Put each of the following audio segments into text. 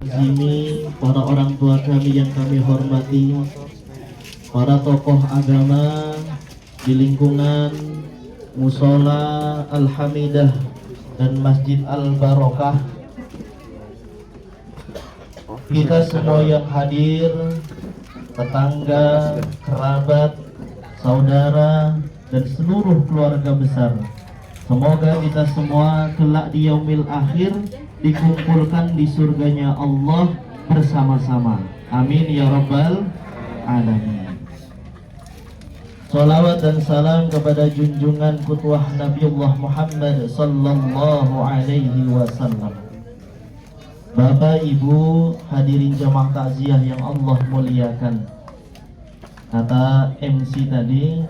Zimi, para orang tua kami yang kami hormati, para tokoh agama di lingkungan Musola Al-Hamidah dan Masjid Al-Barokah, kita semua yang hadir, tetangga, kerabat, saudara, dan seluruh keluarga besar, semoga kita semua kelak di yaumil akhir dikumpulkan di surganya Allah bersama-sama. Amin ya rabbal alamin. Salawat dan salam kepada junjungan kutwah Nabiullah Muhammad sallallahu alaihi wasallam. Bapak, Ibu, hadirin jamaah takziah yang Allah muliakan. Kata MC tadi,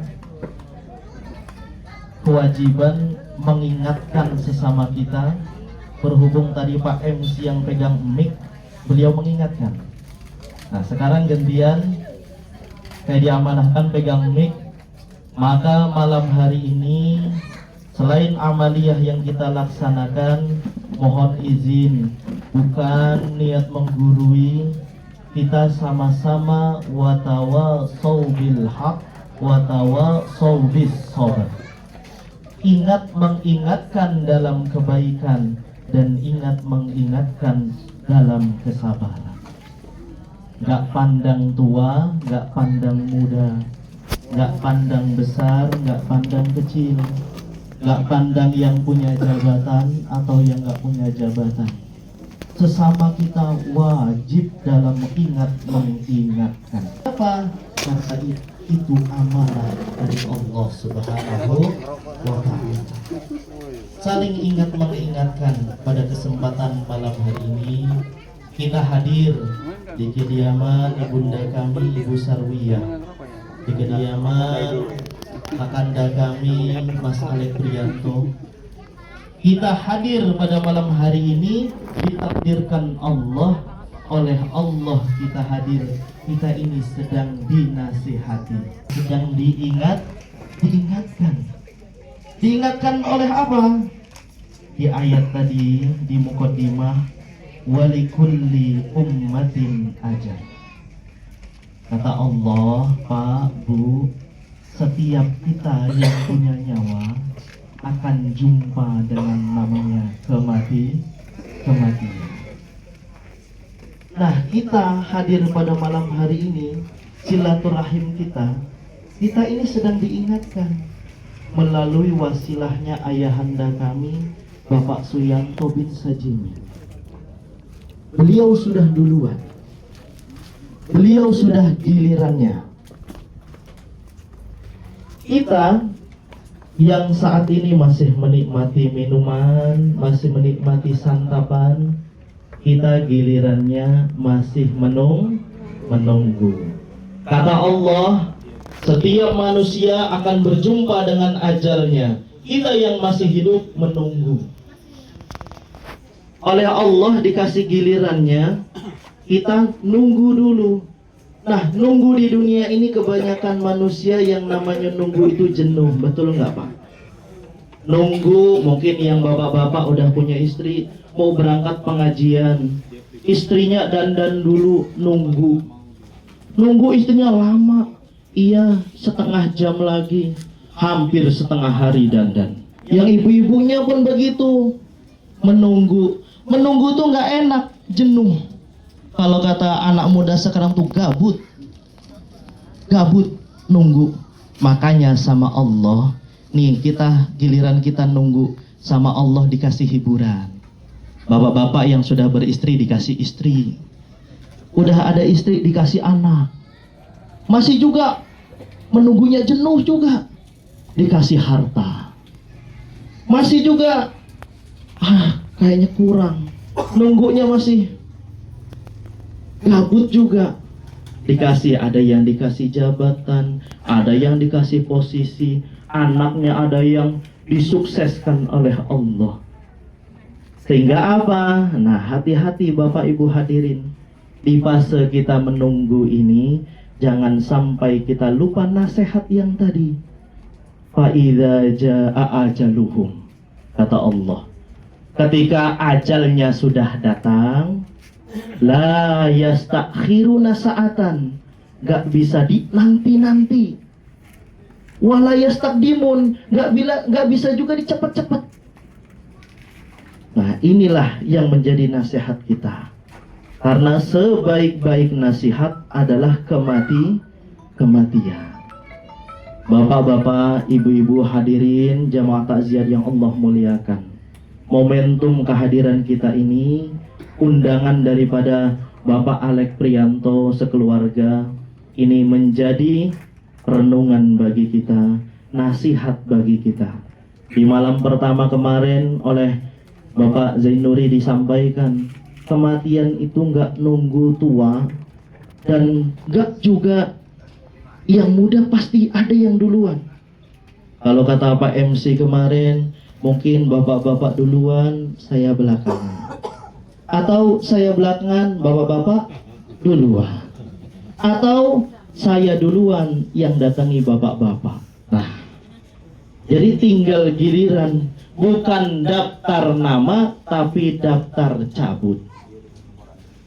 kewajiban mengingatkan sesama kita. Berhubung tadi Pak MC yang pegang mic, beliau mengingatkan. Nah, sekarang gantian kayak diamanahkan pegang mic. Maka malam hari ini, selain amaliyah yang kita laksanakan, mohon izin, bukan niat menggurui, kita sama-sama watawasau bil haq watawasau bis sabr. Ingat mengingatkan dalam kebaikan dan ingat mengingatkan dalam kesabaran. Gak pandang tua, gak pandang muda, gak pandang besar, gak pandang kecil, gak pandang yang punya jabatan atau yang gak punya jabatan. Sesama kita wajib dalam ingat mengingatkan. Apa? Karena itu amanah dari Allah Subhanahu wa Ta'ala. Saling ingat mengingatkan. Pada kesempatan malam hari ini kita hadir di kediaman ibunda kami Ibu Sarwiyah, di kediaman kakanda kami Mas Alek Priyanto. Kita hadir pada malam hari ini ditakdirkan Allah, oleh Allah kita hadir. Kita ini sedang dinasihati, sedang diingatkan. Diingatkan oleh apa? Di ayat tadi, di muqaddimah, walikulli ummatin ajal. Kata Allah, Pak, Bu, setiap kita yang punya nyawa akan jumpa dengan namanya kematian. Nah, kita hadir pada malam hari ini, silaturahim kita ini sedang diingatkan melalui wasilahnya ayahanda kami, Bapak Suyanto bin Sajimi. Beliau sudah duluan, beliau sudah gilirannya. Kita yang saat ini masih menikmati minuman, masih menikmati santapan, kita gilirannya masih menunggu. Kata Allah, setiap manusia akan berjumpa dengan ajalnya. Kita yang masih hidup menunggu. Oleh Allah dikasih gilirannya, kita nunggu dulu. Nah, nunggu di dunia ini kebanyakan manusia yang namanya nunggu itu jenuh, betul nggak Pak? Nunggu, mungkin yang bapak-bapak udah punya istri, mau berangkat pengajian, istrinya dandan dulu, nunggu istrinya lama, iya setengah jam lagi, hampir setengah hari dandan. Yang ibu-ibunya pun begitu, menunggu tuh nggak enak, jenuh. Kalau kata anak muda sekarang tuh gabut nunggu. Makanya sama Allah nih, kita giliran kita nunggu, sama Allah dikasih hiburan. Bapak-bapak yang sudah beristri dikasih istri, udah ada istri dikasih anak, masih juga menunggunya jenuh juga, dikasih harta, masih juga kayaknya kurang, nunggunya masih gabut juga. Dikasih, ada yang dikasih jabatan, ada yang dikasih posisi, anaknya ada yang disukseskan oleh Allah. Sehingga apa? Nah, hati-hati Bapak Ibu hadirin, di fase kita menunggu ini, jangan sampai kita lupa nasihat yang tadi. Fa'idza jaa'a ajaluhum, kata Allah, ketika ajalnya sudah datang, La yastakhiruna sa'atan, gak bisa dinanti-nanti. Wala yastaqdimun, gak bisa juga dicepat-cepat. Nah, inilah yang menjadi nasihat kita. Karena sebaik-baik nasihat adalah kematian. Bapak-bapak, ibu-ibu hadirin jamaah takziah yang Allah muliakan. Momentum kehadiran kita ini undangan daripada Bapak Alek Priyanto sekeluarga ini menjadi renungan bagi kita, nasihat bagi kita. Di malam pertama kemarin oleh Bapak Zainuri disampaikan, kematian itu nggak nunggu tua dan nggak juga yang muda, pasti ada yang duluan. Kalau kata Pak MC kemarin, mungkin bapak-bapak duluan, saya belakangan. Atau saya belakangan, bapak-bapak duluan. Atau saya duluan yang datangi bapak-bapak. Nah, jadi tinggal giliran, bukan daftar nama, tapi daftar cabut.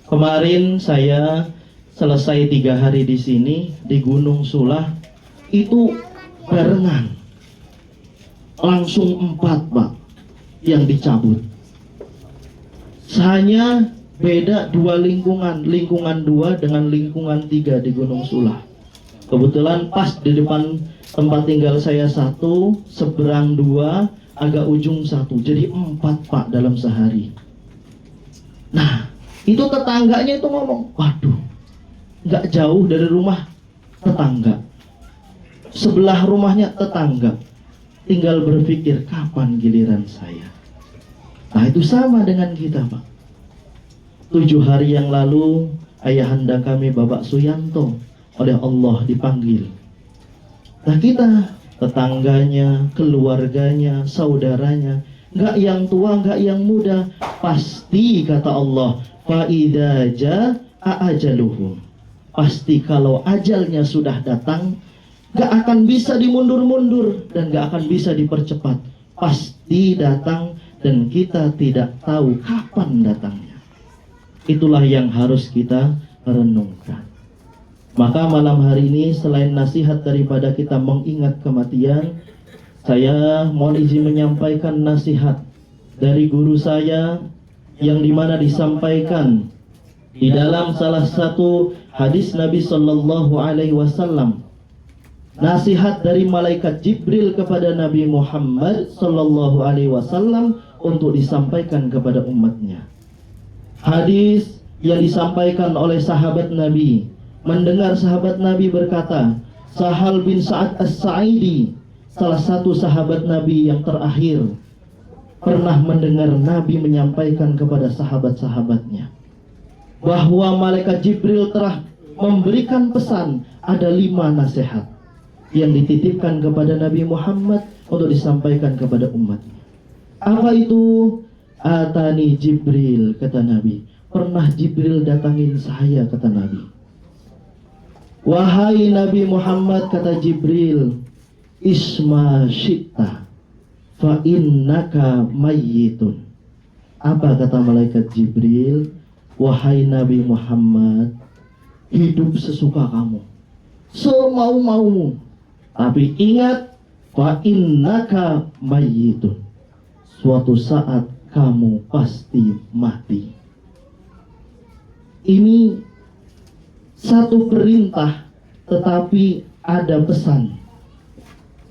Kemarin saya selesai 3 hari di sini di Gunung Sulah, itu barengan langsung 4 Pak yang dicabut. Hanya beda 2 lingkungan 2 dengan lingkungan 3 di Gunung Sulah. Kebetulan pas di depan tempat tinggal saya 1, seberang 2, agak ujung 1, jadi 4 Pak dalam sehari. Nah, itu tetangganya itu ngomong, waduh, gak jauh dari rumah tetangga, sebelah rumahnya tetangga, tinggal berpikir kapan giliran saya. Nah, itu sama dengan kita Pak. 7 hari yang lalu ayahanda kami Bapak Suyanto oleh Allah dipanggil. Nah, kita tetangganya, keluarganya, saudaranya, gak yang tua, gak yang muda, pasti kata Allah, fa'idha ja'a ajaluhum, pasti kalau ajalnya sudah datang, gak akan bisa dimundur-mundur dan gak akan bisa dipercepat. Pasti datang dan kita tidak tahu kapan datangnya. Itulah yang harus kita renungkan. Maka malam hari ini selain nasihat daripada kita mengingat kematian, saya mohon izin menyampaikan nasihat dari guru saya yang dimana disampaikan di dalam salah satu hadis Nabi Sallallahu Alaihi Wasallam, nasihat dari malaikat Jibril kepada Nabi Muhammad Sallallahu Alaihi Wasallam untuk disampaikan kepada umatnya. Hadis yang disampaikan oleh sahabat Nabi, mendengar sahabat Nabi berkata, Sahal bin Sa'ad As-Sa'idi, salah satu sahabat Nabi yang terakhir, pernah mendengar Nabi menyampaikan kepada sahabat-sahabatnya bahwa malaikat Jibril telah memberikan pesan, ada 5 nasihat yang dititipkan kepada Nabi Muhammad untuk disampaikan kepada umatnya. Apa itu? Atani Jibril, kata Nabi, pernah Jibril datangin saya, kata Nabi. Wahai Nabi Muhammad, kata Jibril, isma syi'ta fa innaka mayyitun. Apa kata malaikat Jibril? Wahai Nabi Muhammad, hidup sesuka kamu, semau-maumu, tapi ingat, fa innaka mayyitun, suatu saat kamu pasti mati. Ini satu perintah, tetapi ada pesan.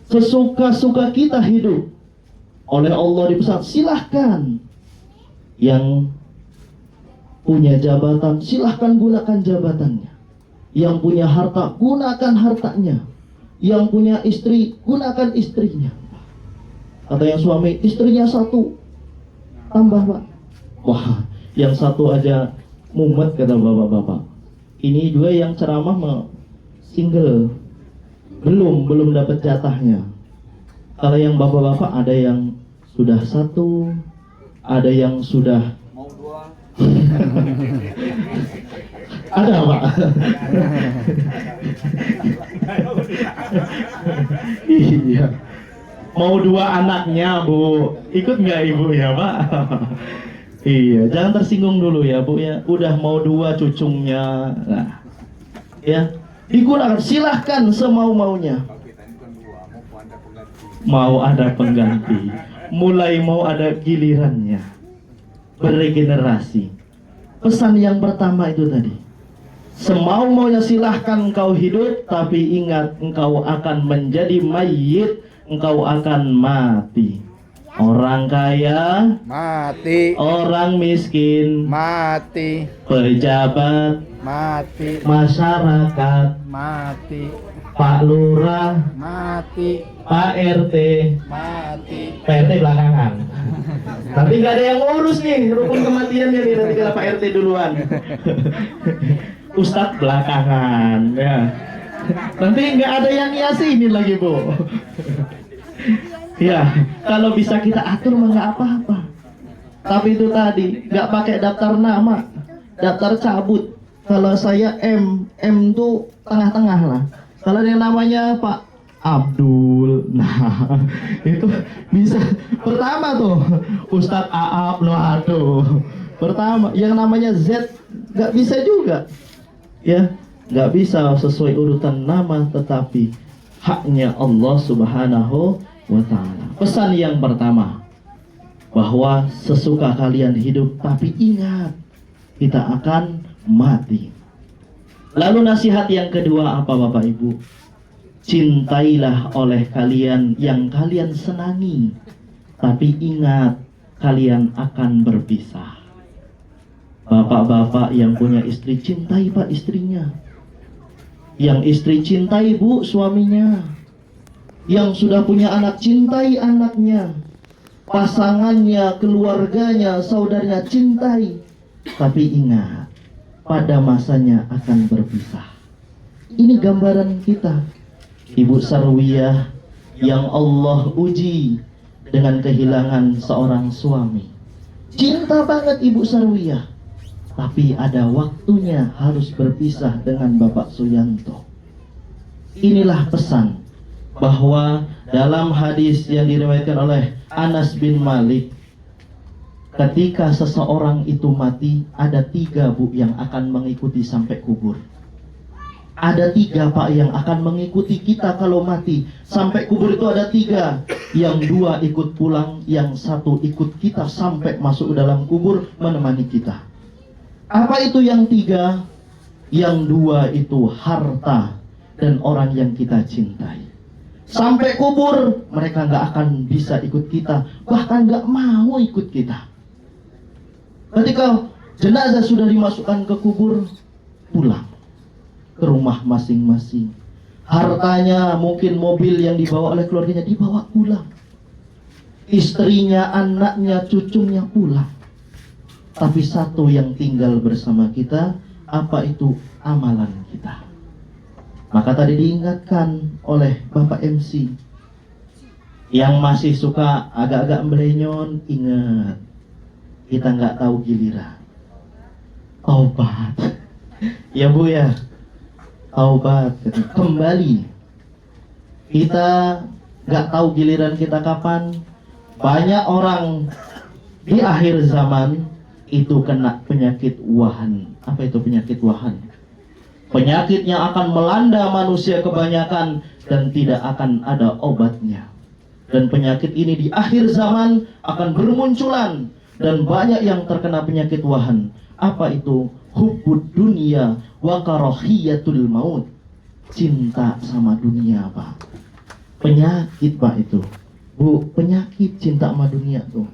Sesuka-suka kita hidup, oleh Allah dipesan, silahkan. Yang punya jabatan, silahkan gunakan jabatannya. Yang punya harta, gunakan hartanya. Yang punya istri, gunakan istrinya. Kata yang suami, istrinya 1, tambah Pak. Wah, yang 1 aja mumet, kata bapak-bapak. Ini juga yang ceramah single, belum dapat jatahnya. Kalau yang bapak-bapak ada yang sudah 1, ada yang sudah mau 2. Ada Pak. Iya. Mau 2 anaknya Bu, ikut nggak ibu ya Pak? Iya, jangan tersinggung dulu ya Bu ya. Udah mau 2 cucungnya. Nah, ya, digunakan, silahkan semau-maunya. Mau ada pengganti, mulai mau ada gilirannya, beregenerasi. Pesan yang pertama itu tadi, semau-maunya silahkan engkau hidup, tapi ingat engkau akan menjadi mayit, engkau akan mati. Orang kaya mati, orang miskin mati, pejabat mati, masyarakat, mati, Pak Lurah, mati, Pak RT, mati. Pak RT belakangan. Tapi nggak ada yang ngurus nih rukun kematiannya nih, nanti kalau Pak RT duluan. Ustadz belakangan ya. Nanti nggak ada yang yasinin lagi Bu. Ya, kalau bisa kita atur mah nggak apa-apa. Tapi itu tadi nggak pakai daftar nama, daftar cabut. Kalau saya M tuh tengah-tengah lah. Kalau yang namanya Pak Abdul, nah itu bisa. Pertama tuh Ustadz Aab, no aduh. Pertama, yang namanya Z nggak bisa juga, ya nggak bisa sesuai urutan nama, tetapi haknya Allah Subhanahu wa Ta'ala. Pesan yang pertama, bahwa sesuka kalian hidup, tapi ingat kita akan mati. Lalu nasihat yang kedua apa Bapak Ibu? Cintailah oleh kalian yang kalian senangi, tapi ingat kalian akan berpisah. Bapak-bapak yang punya istri, cintai Pak istrinya. Yang istri, cintai Bu suaminya. Yang sudah punya anak, cintai anaknya. Pasangannya, keluarganya, saudaranya, cintai. Tapi ingat, pada masanya akan berpisah. Ini gambaran kita, Ibu Sarwiyah yang Allah uji dengan kehilangan seorang suami. Cinta banget Ibu Sarwiyah, tapi ada waktunya harus berpisah dengan Bapak Suyanto. Inilah pesan, bahwa dalam hadis yang diriwayatkan oleh Anas bin Malik, ketika seseorang itu mati, ada 3 Bu yang akan mengikuti sampai kubur. Ada 3 Pak yang akan mengikuti kita kalau mati sampai kubur. Itu ada 3, yang 2 ikut pulang, yang 1 ikut kita sampai masuk dalam kubur menemani kita. Apa itu yang 3? Yang 2 itu harta dan orang yang kita cintai. Sampai kubur mereka nggak akan bisa ikut kita, bahkan nggak mau ikut kita. Ketika jenazah sudah dimasukkan ke kubur, pulang ke rumah masing-masing. Hartanya, mungkin mobil yang dibawa oleh keluarganya, dibawa pulang. Istrinya, anaknya, cucunya pulang. Tapi satu yang tinggal bersama kita, apa itu? Amalan kita. Maka tadi diingatkan oleh Bapak MC, yang masih suka agak-agak merenyon, ingat, kita nggak tahu giliran. Taubat. Ya Bu ya, taubat, kembali. Kita nggak tahu giliran kita kapan. Banyak orang di akhir zaman itu kena penyakit wahan. Apa itu penyakit wahan? Penyakit yang akan melanda manusia kebanyakan dan tidak akan ada obatnya. Dan penyakit ini di akhir zaman akan bermunculan dan banyak yang terkena penyakit wahan. Apa itu? Hubbud dunia wa karahiyatul maut. Cinta sama dunia Pak. Penyakit Pak itu. Bu, penyakit cinta sama dunia tuh.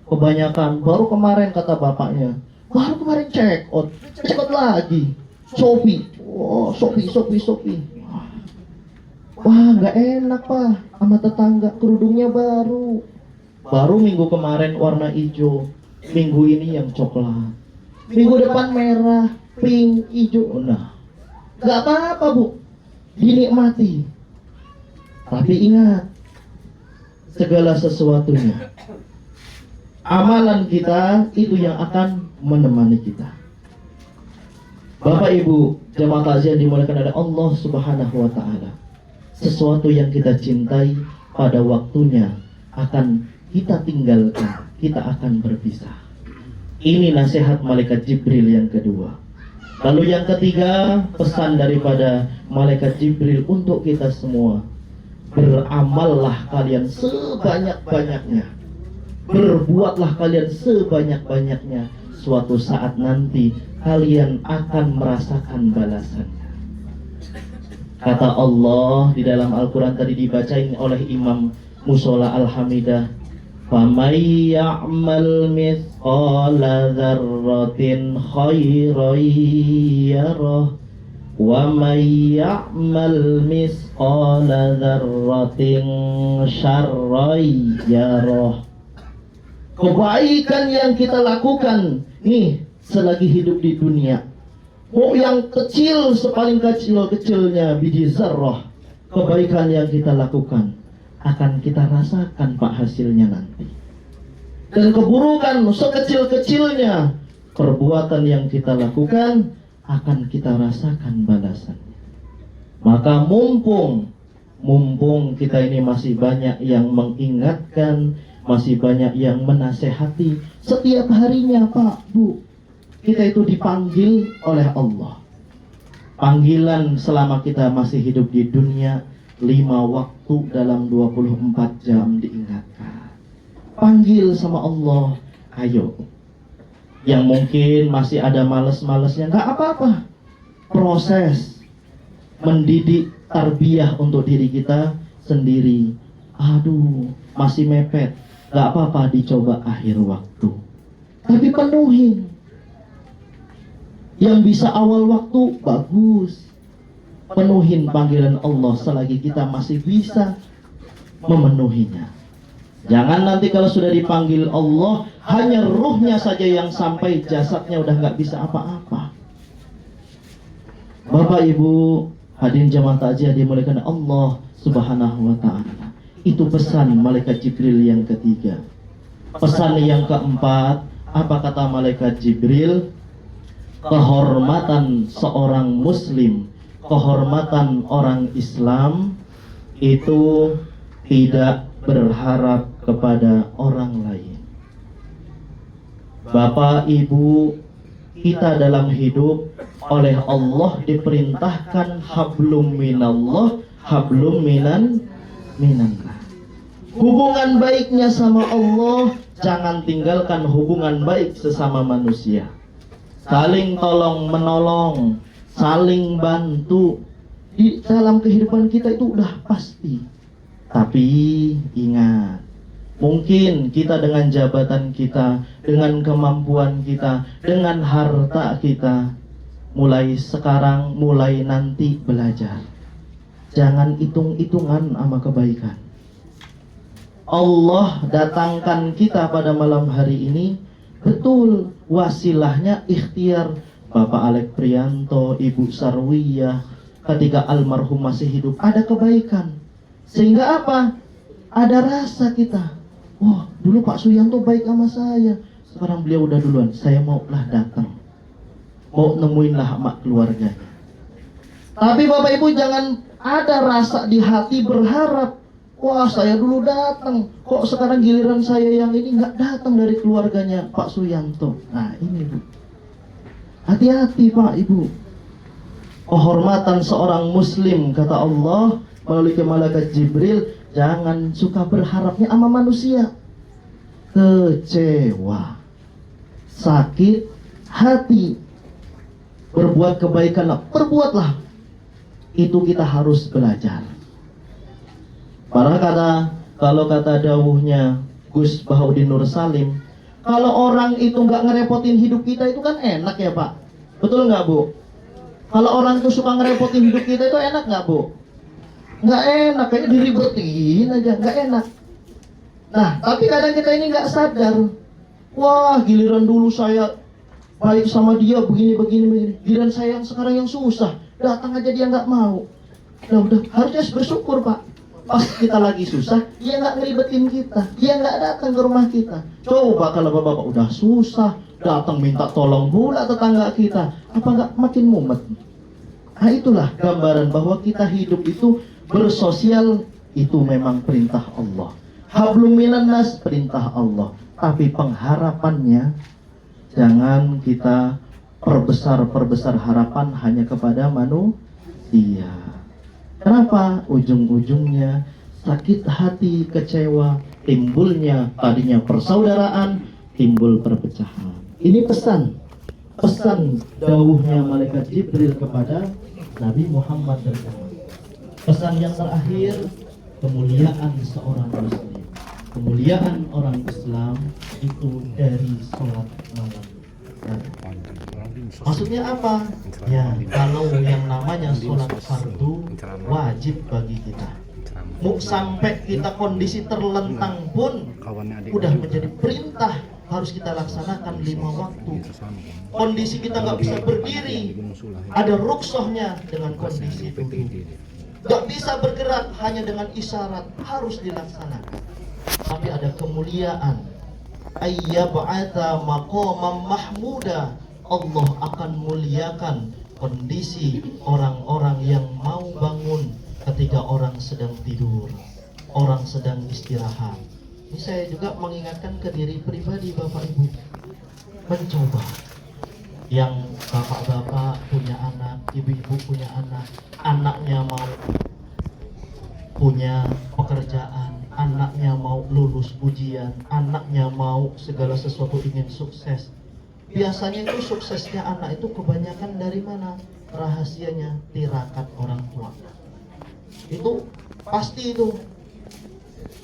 Kebanyakan, baru kemarin kata bapaknya, baru kemarin check out lagi. Shopee, oh Shopee. Wah nggak enak Pak, sama tetangga kerudungnya baru minggu kemarin warna hijau, minggu ini yang coklat, minggu depan merah, pink, hijau. Nah, nggak apa-apa Bu, dinikmati. Tapi ingat, segala sesuatunya, amalan kita itu yang akan menemani kita. Bapak Ibu jemaah takziah dimuliakan oleh Allah Subhanahu wa Ta'ala, sesuatu yang kita cintai pada waktunya akan kita tinggalkan, kita akan berpisah. Ini nasihat malaikat Jibril yang kedua. Lalu yang ketiga, pesan daripada malaikat Jibril untuk kita semua. Beramallah kalian sebanyak-banyaknya. Berbuatlah kalian sebanyak-banyaknya. Suatu saat nanti kalian akan merasakan balasannya. Kata Allah di dalam Al-Quran tadi dibacain oleh Imam Musola Al-Hamidah, فَمَنْ يَعْمَلْ مِثْقَالَ ذَرَّةٍ خَيْرًا يَرَهُ وَمَنْ يَعْمَلْ مِثْقَالَ ذَرَّةٍ شَرًّا يَرَهُ. Kebaikan yang kita lakukan nih selagi hidup di dunia, mau yang kecil, sepaling kecilnya biji zarrah, kebaikan yang kita lakukan akan kita rasakan Pak hasilnya nanti. Dan keburukan sekecil-kecilnya, perbuatan yang kita lakukan akan kita rasakan balasannya. Maka mumpung kita ini masih banyak yang mengingatkan, masih banyak yang menasehati, setiap harinya Pak, Bu, kita itu dipanggil oleh Allah. Panggilan selama kita masih hidup di dunia, 5 waktu dalam 24 jam diingatkan. Panggil sama Allah, ayo. Yang mungkin masih ada males-malesnya, gak apa-apa. Proses mendidik tarbiyah untuk diri kita sendiri. Aduh, masih mepet, gak apa-apa, dicoba akhir waktu. Tapi penuhin. Yang bisa awal waktu, bagus. Penuhin panggilan Allah selagi kita masih bisa memenuhinya. Jangan nanti kalau sudah dipanggil Allah, hanya ruhnya saja yang sampai, jasadnya udah gak bisa apa-apa. Bapak Ibu hadirin jamaah takziah dimuliakan Allah Subhanahu wa ta'ala. Itu pesan malaikat Jibril yang ketiga. Pesan yang keempat, apa kata malaikat Jibril? Kehormatan seorang muslim, kehormatan orang Islam itu tidak berharap kepada orang lain. Bapak Ibu, kita dalam hidup oleh Allah diperintahkan hablum minallah, hablum minannas. Hubungan baiknya sama Allah, jangan tinggalkan hubungan baik sesama manusia. Saling tolong menolong, saling bantu di dalam kehidupan kita itu udah pasti. Tapi ingat, mungkin kita dengan jabatan kita, dengan kemampuan kita, dengan harta kita, mulai sekarang, mulai nanti belajar. Jangan hitung-hitungan sama kebaikan. Allah datangkan kita pada malam hari ini, betul, wasilahnya ikhtiar Bapak Alek Prianto, Ibu Sarwiyah, ketika almarhum masih hidup, ada kebaikan. Sehingga apa? Ada rasa kita, wah, dulu Pak Suyanto baik sama saya, sekarang beliau udah duluan, saya maulah datang, mau nemuinlah sama keluarganya. Tapi Bapak Ibu jangan ada rasa di hati berharap, wah saya dulu datang, kok sekarang giliran saya yang ini nggak datang dari keluarganya Pak Suyanto. Nah ini Bu, hati-hati Pak Ibu. Kehormatan seorang muslim, kata Allah melalui malaikat Jibril, jangan suka berharapnya sama manusia. Kecewa, sakit hati, berbuat kebaikan, perbuatlah. Itu kita harus belajar. Kalau kata dawuhnya Gus Bahaudin Nur Salim, kalau orang itu nggak ngerepotin hidup kita itu kan enak ya Pak, betul nggak Bu? Kalau orang itu suka ngerepotin hidup kita itu enak nggak Bu? Nggak enak, kayaknya diribetin aja, nggak enak. Nah, tapi kadang kita ini nggak sadar, wah giliran dulu saya baik sama dia begini, giliran saya yang sekarang yang susah, datang aja dia nggak mau. Udah harusnya bersyukur Pak. Pas kita lagi susah, dia nggak ngeribetin kita, dia nggak datang ke rumah kita. Coba kalau bapak udah susah, datang minta tolong pula tetangga kita, apa nggak makin mumet? Nah itulah gambaran bahwa kita hidup itu bersosial, itu memang perintah Allah. Hablum minannas, perintah Allah. Tapi pengharapannya Jangan kita perbesar harapan hanya kepada manusia. Kenapa? Ujung-ujungnya sakit hati, kecewa, timbulnya tadinya persaudaraan, timbul perpecahan. Ini pesan dawuhnya malaikat Jibril kepada Nabi Muhammad dan umat. Pesan yang terakhir, kemuliaan seorang muslim, kemuliaan orang Islam itu dari sholat malam. Maksudnya apa? Ya, kalau yang namanya sholat fardu wajib bagi kita. Mau sampai kita kondisi terlentang pun udah menjadi perintah, harus kita laksanakan 5 waktu. Kondisi kita nggak bisa berdiri, ada rukshohnya dengan kondisi itu. Nggak bisa bergerak hanya dengan isyarat, harus dilaksanakan. Tapi ada kemuliaan. Ayyab'ata maqamam mahmuda. Allah akan muliakan kondisi orang-orang yang mau bangun ketika orang sedang tidur, orang sedang istirahat. Ini saya juga mengingatkan ke diri pribadi, Bapak Ibu, mencoba. Yang bapak-bapak punya anak, ibu-ibu punya anak, anaknya mau punya pekerjaan, anaknya mau lulus ujian, anaknya mau segala sesuatu ingin sukses. Biasanya itu suksesnya anak itu kebanyakan dari mana? Rahasianya tirakat orang tua. Itu pasti itu.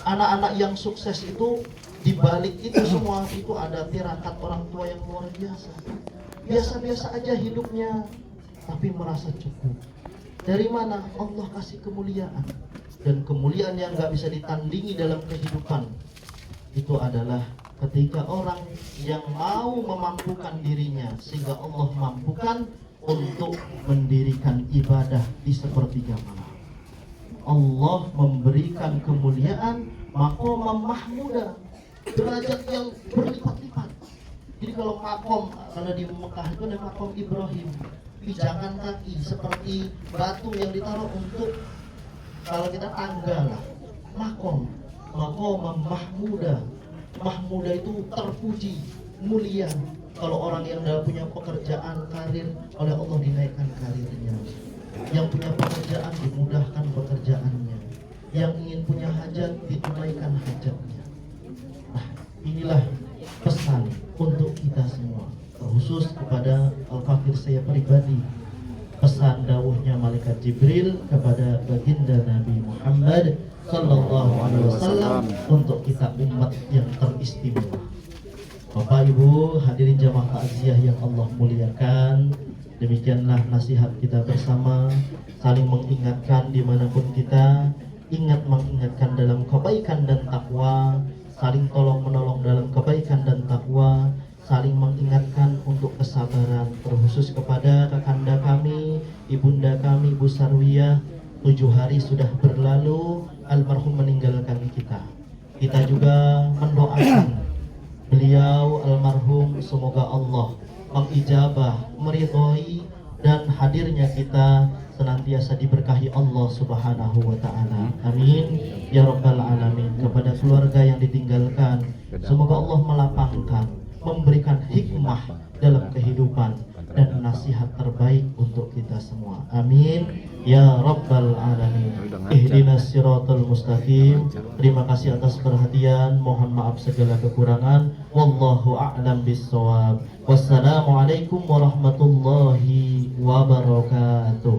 Anak-anak yang sukses itu, dibalik itu semua itu ada tirakat orang tua yang luar biasa. Biasa-biasa aja hidupnya, tapi merasa cukup. Dari mana? Allah kasih kemuliaan. Dan kemuliaan yang gak bisa ditandingi dalam kehidupan itu adalah ketika orang yang mau memampukan dirinya, sehingga Allah mampukan untuk mendirikan ibadah di sepertiga malam. Allah memberikan kemuliaan maqamam mahmuda, derajat yang berlipat-lipat. Jadi kalau makom, karena di Mekah itu ada makom Ibrahim, pijakan kaki seperti batu yang ditaruh untuk, kalau kita tangga lah, maqamam mahmuda. Mahmuda itu terpuji, mulia. Kalau orang yang sudah punya pekerjaan, karir, oleh Allah dinaikkan karirnya. Yang punya pekerjaan dimudahkan pekerjaannya. Yang ingin punya hajat ditunaikan hajatnya. Nah, inilah pesan untuk kita semua, khusus kepada al-fakir saya pribadi. Pesan dawuhnya malaikat Jibril kepada baginda Nabi Muhammad Sallallahu Alaihi Wasallam untuk kita umat yang teristimewa. Bapak Ibu hadirin jamaah takziah yang Allah muliakan, demikianlah nasihat kita bersama, saling mengingatkan dimanapun kita, mengingatkan dalam kebaikan dan takwa, saling tolong menolong dalam kebaikan dan takwa, saling mengingatkan untuk kesabaran, terkhusus kepada kakanda kami, ibunda kami, Ibu Sarwiyah. 7 hari sudah berlalu, almarhum meninggalkan kita. Kita juga mendoakan beliau almarhum, semoga Allah mengijabah, meridhoi, dan hadirnya kita senantiasa diberkahi Allah Subhanahu wa Ta'ala. Amin ya Rabbal Alamin. Kepada keluarga yang ditinggalkan, semoga Allah melapangkan, memberikan hikmah dalam kehidupan dan nasihat terbaik untuk kita semua. Amin ya Rabbal Alamin. Ihdinas siratal mustaqim. Terima kasih atas perhatian, mohon maaf segala kekurangan. Wallahu a'lam bissawab. Wassalamualaikum warahmatullahi wabarakatuh.